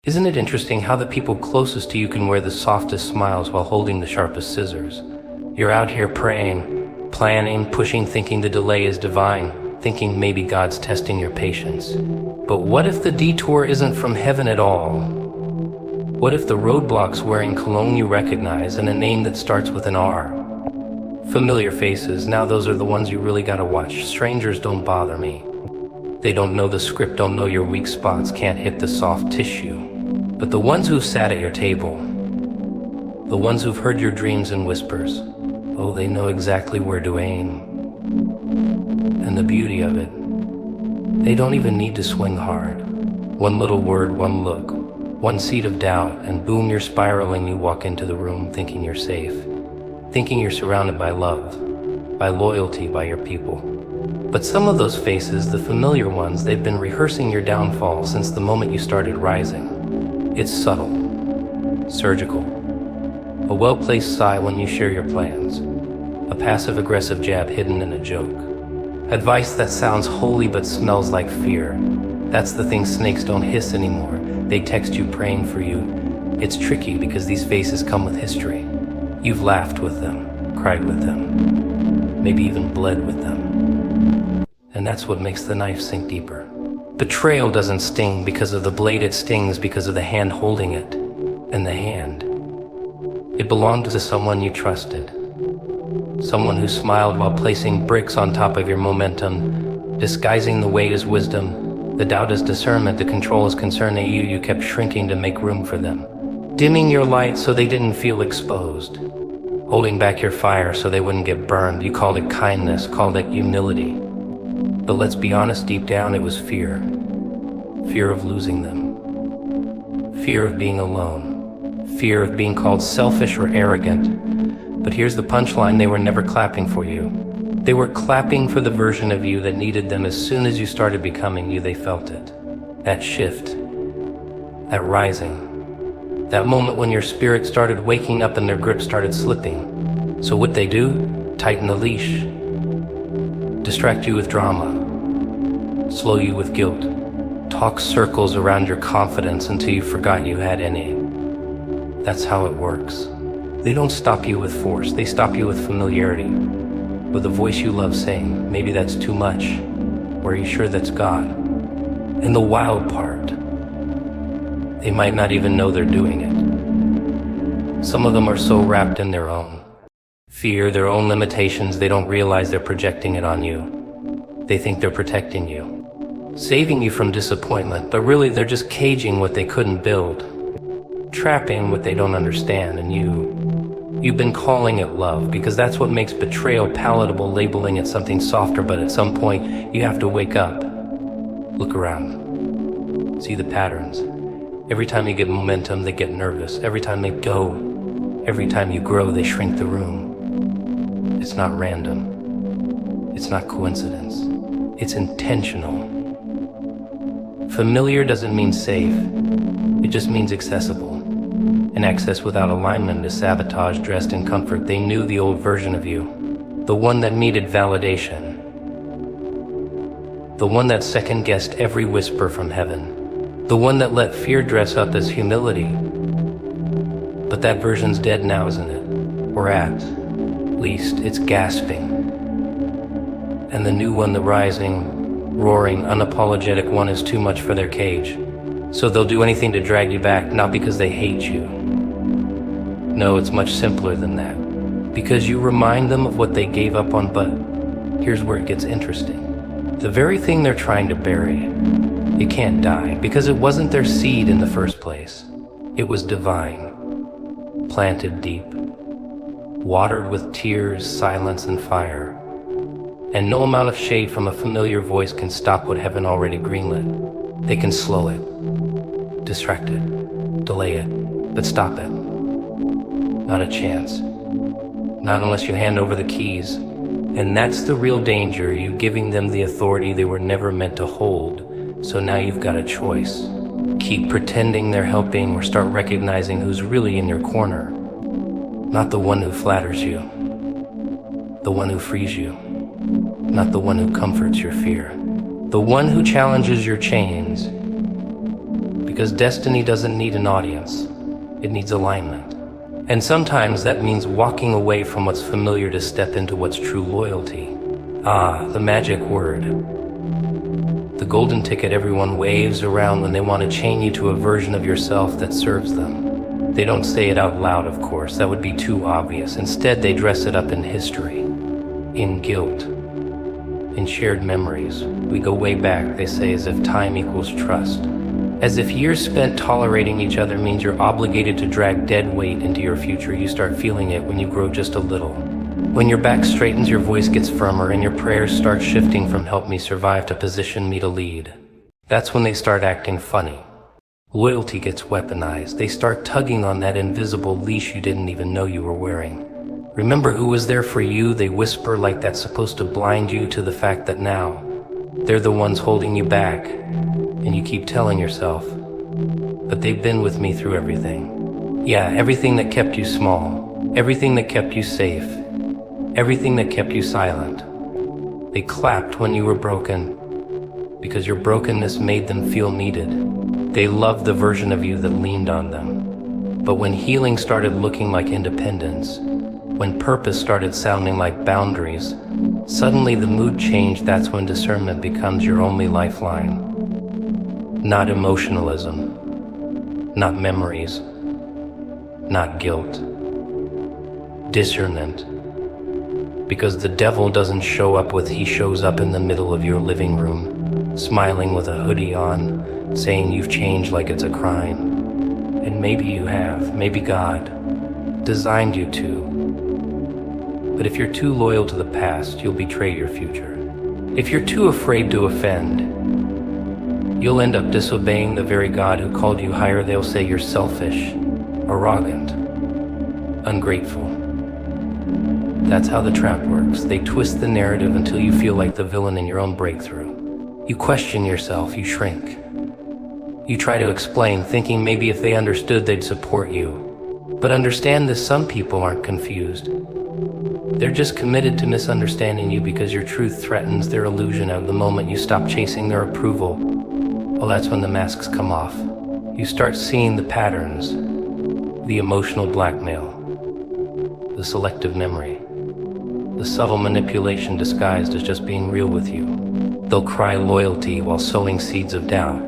Isn't it interesting how the people closest to you can wear the softest smiles while holding the sharpest scissors? You're out here praying, planning, pushing, thinking the delay is divine, thinking maybe God's testing your patience. But what if the detour isn't from heaven at all? What if the roadblock's wearing cologne you recognize and a name that starts with an R? Familiar faces, now those are the ones you really gotta watch. Strangers don't bother me. They don't know the script, don't know your weak spots, can't hit the soft tissue. But the ones who've sat at your table, the ones who've heard your dreams in whispers, oh, they know exactly where to aim. And the beauty of it, they don't even need to swing hard. One little word, one look, one seed of doubt, and boom, you're spiraling. You walk into the room thinking you're safe, thinking you're surrounded by love, by loyalty, by your people. But some of those faces, the familiar ones, they've been rehearsing your downfall since the moment you started rising. It's subtle, surgical, a well-placed sigh when you share your plans, a passive-aggressive jab hidden in a joke, advice that sounds holy but smells like fear. That's the thing, snakes don't hiss anymore. They text you praying for you. It's tricky because these faces come with history. You've laughed with them, cried with them, maybe even bled with them. And that's what makes the knife sink deeper. Betrayal doesn't sting because of the blade, it stings because of the hand holding it. And the hand, it belonged to someone you trusted. Someone who smiled while placing bricks on top of your momentum, disguising the weight as wisdom, the doubt as discernment, the control as concern. At you kept shrinking to make room for them. Dimming your light so they didn't feel exposed. Holding back your fire so they wouldn't get burned. You called it kindness, called it humility. But let's be honest, deep down it was fear. Fear of losing them. Fear of being alone. Fear of being called selfish or arrogant. But here's the punchline, they were never clapping for you. They were clapping for the version of you that needed them. As soon as you started becoming you, they felt it. That shift. That rising. That moment when your spirit started waking up and their grip started slipping. So what'd they do? Tighten the leash. Distract you with drama. Slow you with guilt. Talk circles around your confidence until you forgot you had any. That's how it works. They don't stop you with force, they stop you with familiarity. With a voice you love saying, maybe that's too much. Or are you sure that's God? And the wild part, they might not even know they're doing it. Some of them are so wrapped in their own fear, their own limitations, they don't realize they're projecting it on you. They think they're protecting you, saving you from disappointment, but really they're just caging what they couldn't build, trapping what they don't understand. And you've been calling it love because that's what makes betrayal palatable, labeling it something softer. But at some point you have to wake up, look around, see the patterns. Every time you get momentum, they get nervous. Every time they go, every time you grow, they shrink the room. It's not random. It's not coincidence. It's intentional. Familiar doesn't mean safe. It just means accessible. And access without alignment is sabotage dressed in comfort. They knew the old version of you, the one that needed validation, the one that second-guessed every whisper from heaven, the one that let fear dress up as humility. But that version's dead now, isn't it? Or at least it's gasping. And the new one, the rising, roaring, unapologetic one, is too much for their cage. So they'll do anything to drag you back, not because they hate you. No, it's much simpler than that. Because you remind them of what they gave up on. But here's where it gets interesting. The very thing they're trying to bury, it can't die, because it wasn't their seed in the first place. It was divine, planted deep, watered with tears, silence, and fire. And no amount of shade from a familiar voice can stop what heaven already greenlit. They can slow it, distract it, delay it, but stop it. Not a chance. Not unless you hand over the keys. And that's the real danger, you giving them the authority they were never meant to hold. So now you've got a choice. Keep pretending they're helping, or start recognizing who's really in your corner. Not the one who flatters you, the one who frees you, not the one who comforts your fear, the one who challenges your chains, because destiny doesn't need an audience. It needs alignment. And sometimes that means walking away from what's familiar to step into what's true loyalty. Ah, the magic word. The golden ticket everyone waves around when they want to chain you to a version of yourself that serves them. They don't say it out loud, of course. That would be too obvious. Instead, they dress it up in history, in guilt, in shared memories. We go way back, they say, as if time equals trust. As if years spent tolerating each other means you're obligated to drag dead weight into your future. You start feeling it when you grow just a little. When your back straightens, your voice gets firmer, and your prayers start shifting from help me survive to position me to lead. That's when they start acting funny. Loyalty gets weaponized. They start tugging on that invisible leash you didn't even know you were wearing. Remember who was there for you? They whisper like that's supposed to blind you to the fact that now they're the ones holding you back. And you keep telling yourself, but they've been with me through everything. Yeah, everything that kept you small, everything that kept you safe, everything that kept you silent. They clapped when you were broken, because your brokenness made them feel needed. They loved the version of you that leaned on them. But when healing started looking like independence, when purpose started sounding like boundaries, suddenly the mood changed. That's when discernment becomes your only lifeline. Not emotionalism, not memories, not guilt. Discernment. Because the devil doesn't show up he shows up in the middle of your living room, smiling with a hoodie on, saying you've changed like it's a crime. And maybe you have, maybe God designed you to. But if you're too loyal to the past, you'll betray your future. If you're too afraid to offend, you'll end up disobeying the very God who called you higher. They'll say you're selfish, arrogant, ungrateful. That's how the trap works. They twist the narrative until you feel like the villain in your own breakthrough. You question yourself, you shrink. You try to explain, thinking maybe if they understood they'd support you. But understand this, some people aren't confused. They're just committed to misunderstanding you because your truth threatens their illusion. Of the moment you stop chasing their approval, well, that's when the masks come off. You start seeing the patterns, the emotional blackmail, the selective memory, the subtle manipulation disguised as just being real with you. They'll cry loyalty while sowing seeds of doubt.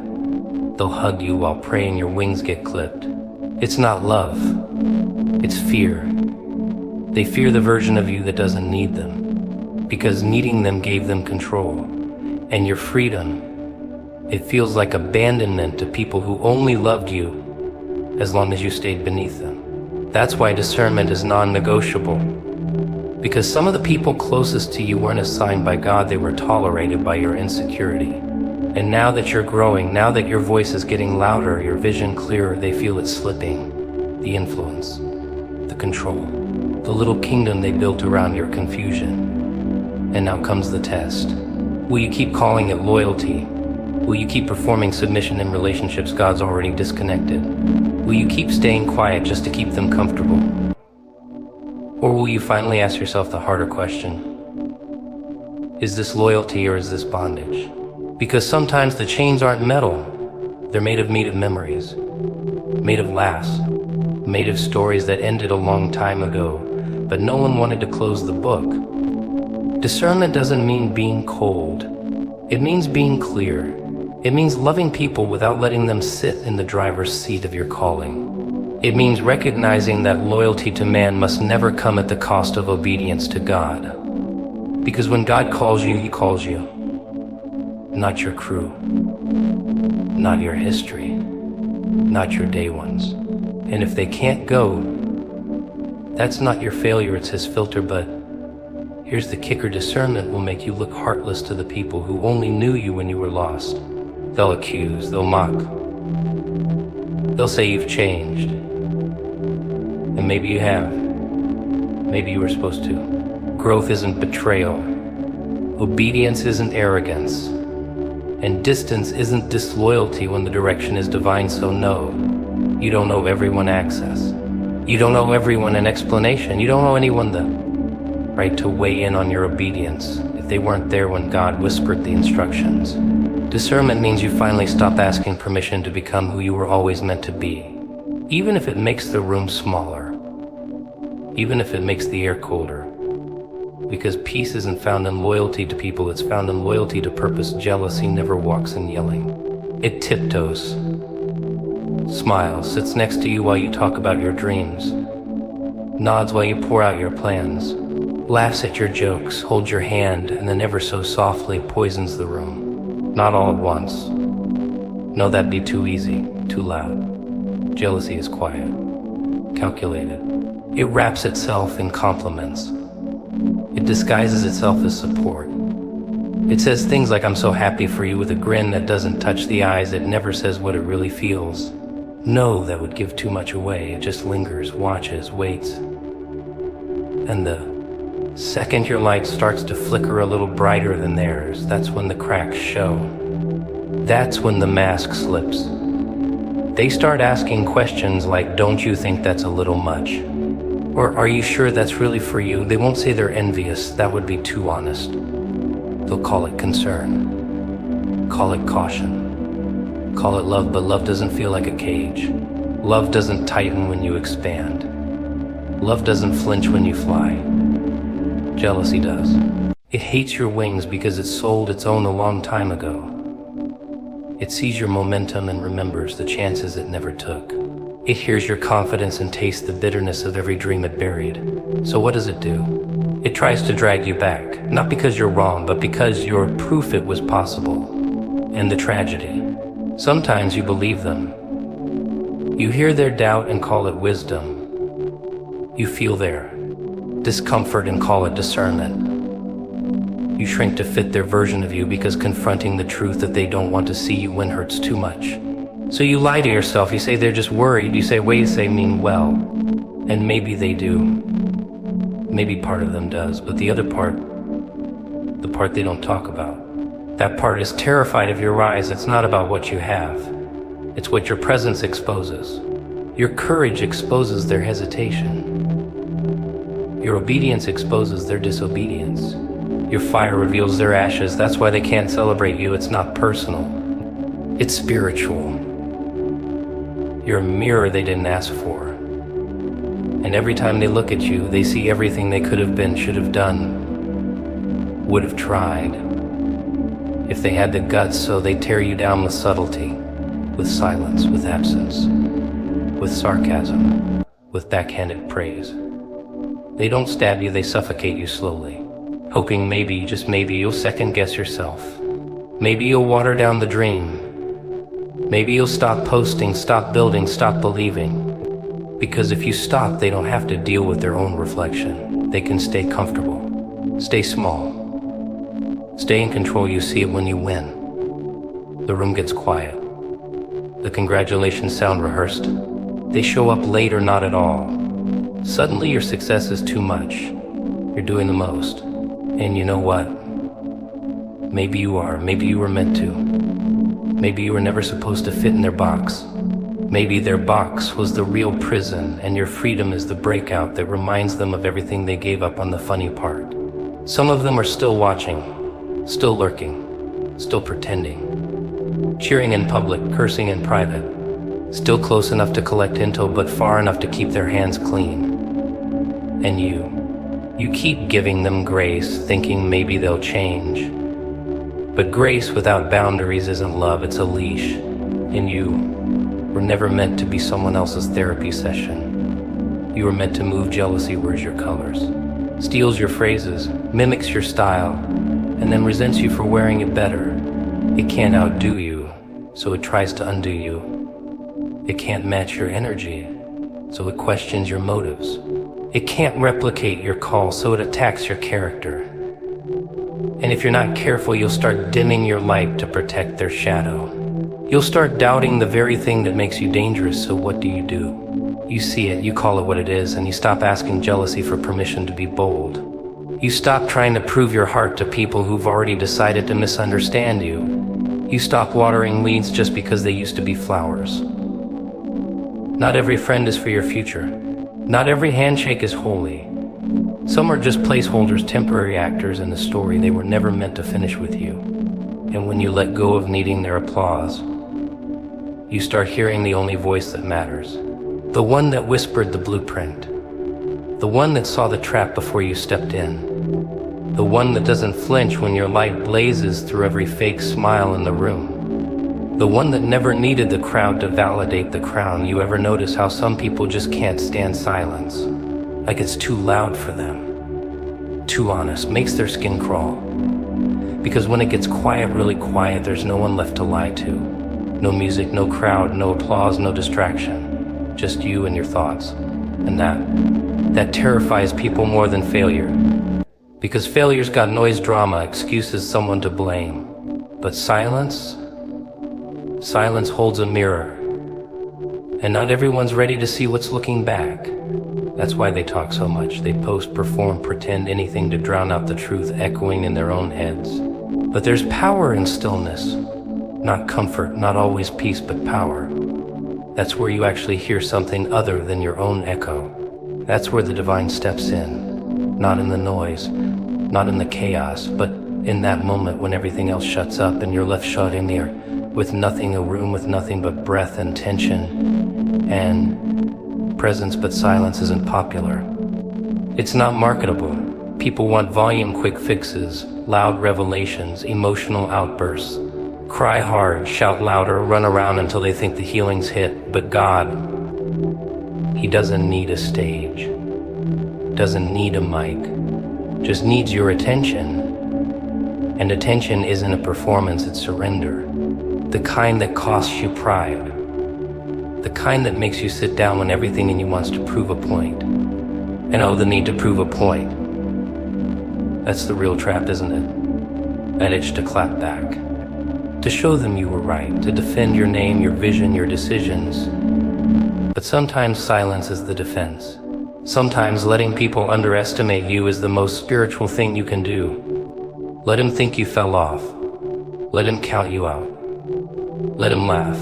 They'll hug you while praying your wings get clipped. It's not love, it's fear. They fear the version of you that doesn't need them, because needing them gave them control. And your freedom, it feels like abandonment to people who only loved you as long as you stayed beneath them. That's why discernment is non-negotiable. Because some of the people closest to you weren't assigned by God, they were tolerated by your insecurity. And now that you're growing, now that your voice is getting louder, your vision clearer, they feel it slipping. The influence, the control, the little kingdom they built around your confusion. And now comes the test. Will you keep calling it loyalty? Will you keep performing submission in relationships God's already disconnected? Will you keep staying quiet just to keep them comfortable? Or will you finally ask yourself the harder question? Is this loyalty or is this bondage? Because sometimes the chains aren't metal. They're made of memories, made of laughs, made of stories that ended a long time ago, but no one wanted to close the book. Discernment doesn't mean being cold. It means being clear. It means loving people without letting them sit in the driver's seat of your calling. It means recognizing that loyalty to man must never come at the cost of obedience to God. Because when God calls you, He calls you. Not your crew. Not your history. Not your day ones. And if they can't go, that's not your failure, it's His filter. But here's the kicker: discernment will make you look heartless to the people who only knew you when you were lost. They'll accuse, they'll mock. They'll say you've changed. And maybe you have. Maybe you were supposed to. Growth isn't betrayal. Obedience isn't arrogance. And distance isn't disloyalty when the direction is divine. So no, you don't owe everyone access. You don't owe everyone an explanation. You don't owe anyone the right to weigh in on your obedience if They weren't there when God whispered the instructions. Discernment means you finally stop asking permission to become who you were always meant to be, even if it makes the room smaller, even if it makes the air colder. Because peace isn't found in loyalty to people, it's found in loyalty to purpose. Jealousy never walks in yelling. It tiptoes, smiles, sits next to you while you talk about your dreams, nods while you pour out your plans, laughs at your jokes, holds your hand, and then ever so softly poisons the room. Not all at once. No, that'd be too easy, too loud. Jealousy is quiet, calculated. It wraps itself in compliments. It disguises itself as support. It says things like, "I'm so happy for you," with a grin that doesn't touch the eyes. It never says what it really feels. No, that would give too much away. It just lingers, watches, waits. And the second your light starts to flicker a little brighter than theirs, that's when the cracks show. That's when the mask slips. They start asking questions like, "Don't you think that's a little much?" Or, "Are you sure that's really for you?" They won't say they're envious, that would be too honest. They'll call it concern, call it caution, call it love, but love doesn't feel like a cage. Love doesn't tighten when you expand. Love doesn't flinch when you fly. Jealousy does. It hates your wings because it sold its own a long time ago. It sees your momentum and remembers the chances it never took. It hears your confidence and tastes the bitterness of every dream it buried. So what does it do? It tries to drag you back, not because you're wrong, but because you're proof it was possible. And the tragedy, sometimes you believe them. You hear their doubt and call it wisdom. You feel their discomfort and call it discernment. You shrink to fit their version of you because confronting the truth that they don't want to see you win hurts too much. So you lie to yourself. You say they're just worried. You say, "Wait, they mean well." And maybe they do. Maybe part of them does, but the other part, the part they don't talk about, that part is terrified of your rise. It's not about what you have. It's what your presence exposes. Your courage exposes their hesitation. Your obedience exposes their disobedience. Your fire reveals their ashes. That's why they can't celebrate you. It's not personal. It's spiritual. You're a mirror they didn't ask for. And every time they look at you, they see everything they could have been, should have done, would have tried. If they had the guts, so they tear you down with subtlety, with silence, with absence, with sarcasm, with backhanded praise. They don't stab you, they suffocate you slowly, hoping maybe, just maybe, you'll second guess yourself. Maybe you'll water down the dream. Maybe you'll stop posting, stop building, stop believing. Because if you stop, they don't have to deal with their own reflection. They can stay comfortable, stay small, stay in control. You see it when you win. The room gets quiet. The congratulations sound rehearsed. They show up late or not at all. Suddenly your success is too much. You're doing the most. And you know what? Maybe you are. Maybe you were meant to. Maybe you were never supposed to fit in their box. Maybe their box was the real prison, and your freedom is the breakout that reminds them of everything they gave up on the funny part. Some of them are still watching, still lurking, still pretending, cheering in public, cursing in private, still close enough to collect intel, but far enough to keep their hands clean. And you keep giving them grace, thinking maybe they'll change. But grace without boundaries isn't love, it's a leash. And you were never meant to be someone else's therapy session. You were meant to move. Jealousy wears your colors, steals your phrases, mimics your style, and then resents you for wearing it better. It can't outdo you, so it tries to undo you. It can't match your energy, so it questions your motives. It can't replicate your call, so it attacks your character. And if you're not careful, you'll start dimming your light to protect their shadow. You'll start doubting the very thing that makes you dangerous, so what do? You see it, you call it what it is, and you stop asking jealousy for permission to be bold. You stop trying to prove your heart to people who've already decided to misunderstand you. You stop watering weeds just because they used to be flowers. Not every friend is for your future. Not every handshake is holy. Some are just placeholders, temporary actors in the story. They were never meant to finish with you. And when you let go of needing their applause, you start hearing the only voice that matters. The one that whispered the blueprint. The one that saw the trap before you stepped in. The one that doesn't flinch when your light blazes through every fake smile in the room. The one that never needed the crowd to validate the crown. You ever notice how some people just can't stand silence? Like it's too loud for them. Too honest, makes their skin crawl. Because when it gets quiet, really quiet, there's no one left to lie to. No music, no crowd, no applause, no distraction. Just you and your thoughts. And that terrifies people more than failure. Because failure's got noise, drama, excuses, someone to blame. But silence holds a mirror. And not everyone's ready to see what's looking back. That's why they talk so much. They post, perform, pretend, anything to drown out the truth echoing in their own heads. But there's power in stillness. Not comfort, not always peace, but power. That's where you actually hear something other than your own echo. That's where the divine steps in. Not in the noise, not in the chaos, but in that moment when everything else shuts up and you're left shut in there with nothing, a room with nothing but breath and tension and presence, but silence isn't popular. It's not marketable. People want volume, quick fixes, loud revelations, emotional outbursts. Cry hard, shout louder, run around until they think the healing's hit. But God, He doesn't need a stage, doesn't need a mic, just needs your attention. And attention isn't a performance, it's surrender. The kind that costs you pride. The kind that makes you sit down when everything in you wants to prove a point. And oh, the need to prove a point. That's the real trap, isn't it? That itch to clap back. To show them you were right, to defend your name, your vision, your decisions. But sometimes silence is the defense. Sometimes letting people underestimate you is the most spiritual thing you can do. Let him think you fell off. Let him count you out. Let him laugh.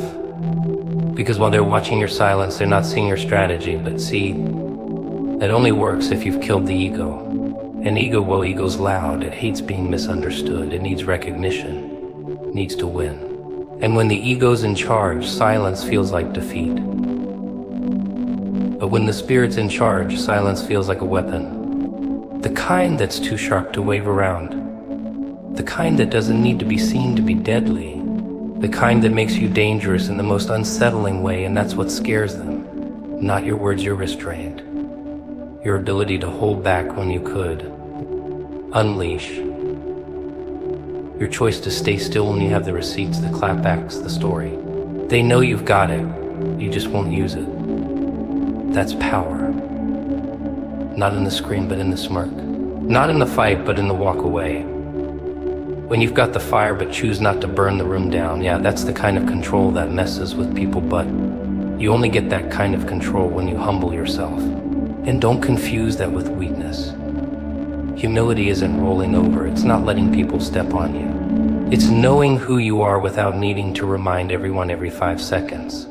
Because while they're watching your silence, they're not seeing your strategy. But see, that only works if you've killed the ego. And ego, well, ego's loud. It hates being misunderstood. It needs recognition. It needs to win. And when the ego's in charge, silence feels like defeat. But when the spirit's in charge, silence feels like a weapon. The kind that's too sharp to wave around. The kind that doesn't need to be seen to be deadly. The kind that makes you dangerous in the most unsettling way, and that's what scares them. Not your words, your restraint. Your ability to hold back when you could. Unleash. Your choice to stay still when you have the receipts, the clapbacks, the story. They know you've got it. You just won't use it. That's power. Not in the scream, but in the smirk. Not in the fight, but in the walk away. When you've got the fire, but choose not to burn the room down. Yeah, that's the kind of control that messes with people, but you only get that kind of control when you humble yourself. And don't confuse that with weakness. Humility isn't rolling over. It's not letting people step on you. It's knowing who you are without needing to remind everyone every 5 seconds.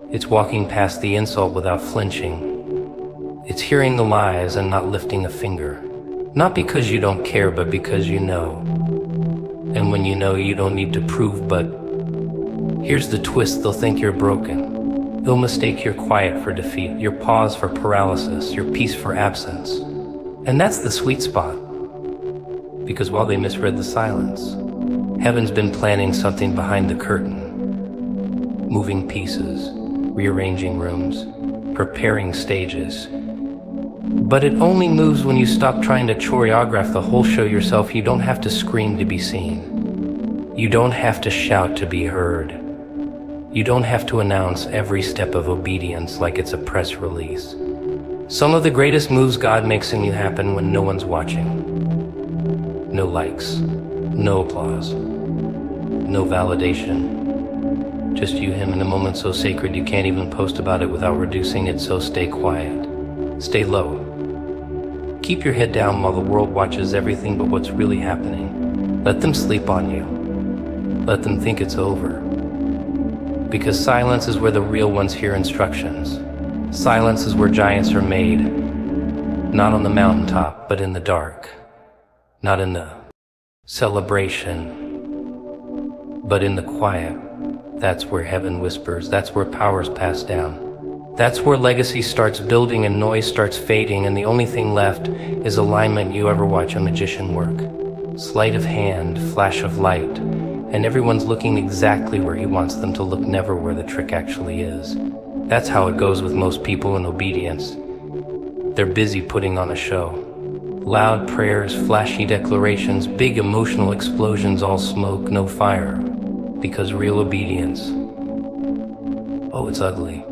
It's walking past the insult without flinching. It's hearing the lies and not lifting a finger. Not because you don't care, but because you know. And when you know, you don't need to prove, but here's the twist, they'll think you're broken. They'll mistake your quiet for defeat, your pause for paralysis, your peace for absence. And that's the sweet spot. Because while they misread the silence, heaven's been planning something behind the curtain. Moving pieces, rearranging rooms, preparing stages. But it only moves when you stop trying to choreograph the whole show yourself. You don't have to scream to be seen. You don't have to shout to be heard. You don't have to announce every step of obedience like it's a press release. Some of the greatest moves God makes in you happen when no one's watching. No likes, no applause, no validation. Just you, him, in a moment so sacred you can't even post about it without reducing it, so stay quiet. Stay low. Keep your head down while the world watches everything but what's really happening. Let them sleep on you. Let them think it's over. Because silence is where the real ones hear instructions. Silence is where giants are made. Not on the mountaintop, but in the dark. Not in the celebration, but in the quiet. That's where heaven whispers. That's where power's passed down. That's where legacy starts building and noise starts fading, and the only thing left is alignment. You ever watch a magician work? Sleight of hand, flash of light, and everyone's looking exactly where he wants them to look, never where the trick actually is. That's how it goes with most people in obedience. They're busy putting on a show. Loud prayers, flashy declarations, big emotional explosions, all smoke, no fire. Because real obedience, oh, it's ugly.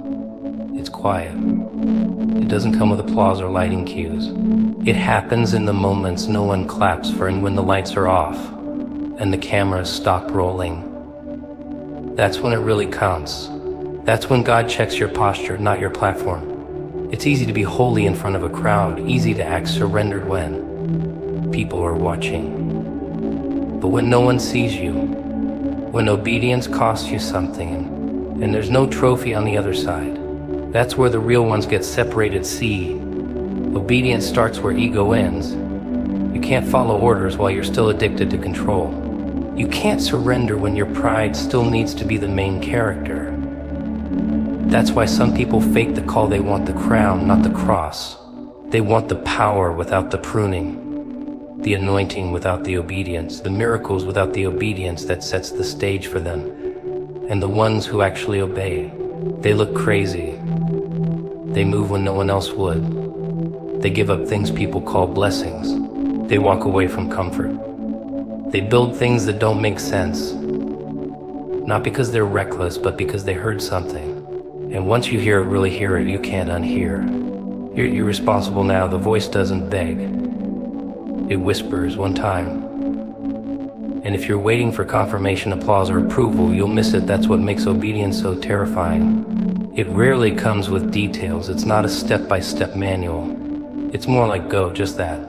It's quiet. It doesn't come with applause or lighting cues. It happens in the moments no one claps for, and when the lights are off and the cameras stop rolling. That's when it really counts. That's when God checks your posture, not your platform. It's easy to be holy in front of a crowd, easy to act surrendered when people are watching. But when no one sees you, when obedience costs you something, and there's no trophy on the other side, that's where the real ones get separated. See, obedience starts where ego ends. You can't follow orders while you're still addicted to control. You can't surrender when your pride still needs to be the main character. That's why some people fake the call. They want the crown, not the cross. They want the power without the pruning, the anointing without the obedience, the miracles without the obedience that sets the stage for them. And the ones who actually obey, they look crazy. They move when no one else would. They give up things people call blessings. They walk away from comfort. They build things that don't make sense. Not because they're reckless, but because they heard something. And once you really hear it, you can't unhear. You're responsible now. The voice doesn't beg. It whispers one time. And if you're waiting for confirmation, applause, or approval, you'll miss it. That's what makes obedience so terrifying. It rarely comes with details. It's not a step-by-step manual. It's more like go, just that.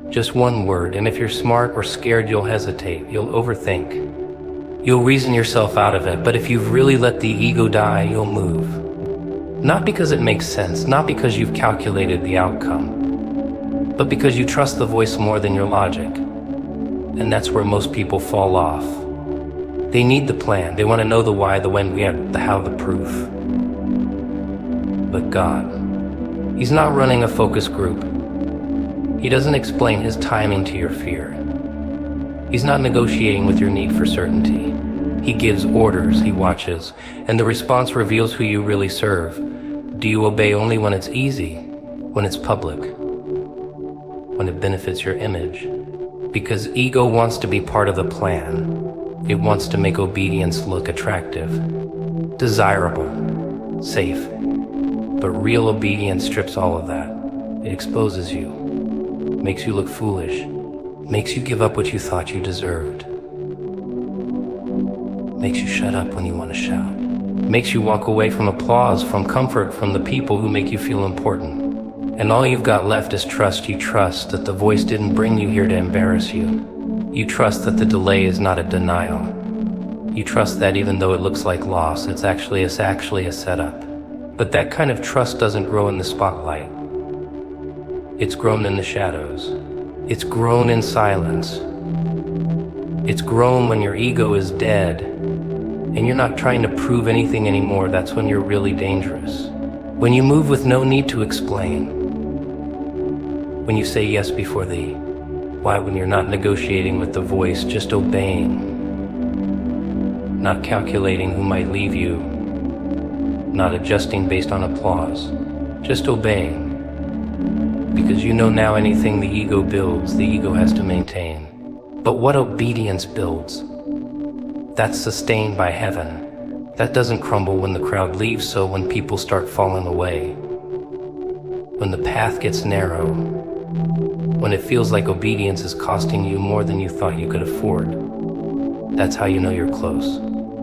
Just one word. And if you're smart or scared, you'll hesitate. You'll overthink. You'll reason yourself out of it. But if you've really let the ego die, you'll move. Not because it makes sense, not because you've calculated the outcome, but because you trust the voice more than your logic. And that's where most people fall off. They need the plan. They want to know the why, the when, the how, the proof. But God, He's not running a focus group. He doesn't explain His timing to your fear. He's not negotiating with your need for certainty. He gives orders, He watches, and the response reveals who you really serve. Do you obey only when it's easy, when it's public, when it benefits your image? Because ego wants to be part of the plan. It wants to make obedience look attractive, desirable, safe. But real obedience strips all of that. It exposes you, makes you look foolish, makes you give up what you thought you deserved, makes you shut up when you want to shout, makes you walk away from applause, from comfort, from the people who make you feel important. And all you've got left is trust. You trust that the voice didn't bring you here to embarrass you. You trust that the delay is not a denial. You trust that even though it looks like loss, it's actually a setup. But that kind of trust doesn't grow in the spotlight. It's grown in the shadows. It's grown in silence. It's grown when your ego is dead and you're not trying to prove anything anymore. That's when you're really dangerous. When you move with no need to explain. When you say yes before the why, when you're not negotiating with the voice, just obeying. Not calculating who might leave you. Not adjusting based on applause. Just obeying. Because you know now anything the ego builds, the ego has to maintain. But what obedience builds, that's sustained by heaven. That doesn't crumble when the crowd leaves, so when people start falling away. When the path gets narrow. When it feels like obedience is costing you more than you thought you could afford. That's how you know you're close.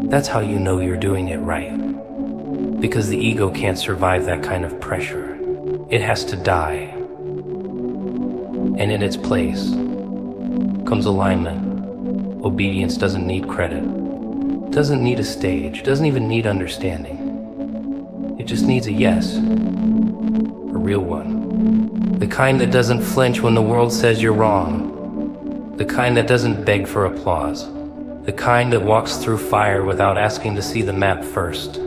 That's how you know you're doing it right. Because the ego can't survive that kind of pressure. It has to die. And in its place comes alignment. Obedience doesn't need credit. Doesn't need a stage. Doesn't even need understanding. It just needs a yes. A real one. The kind that doesn't flinch when the world says you're wrong. The kind that doesn't beg for applause. The kind that walks through fire without asking to see the map first.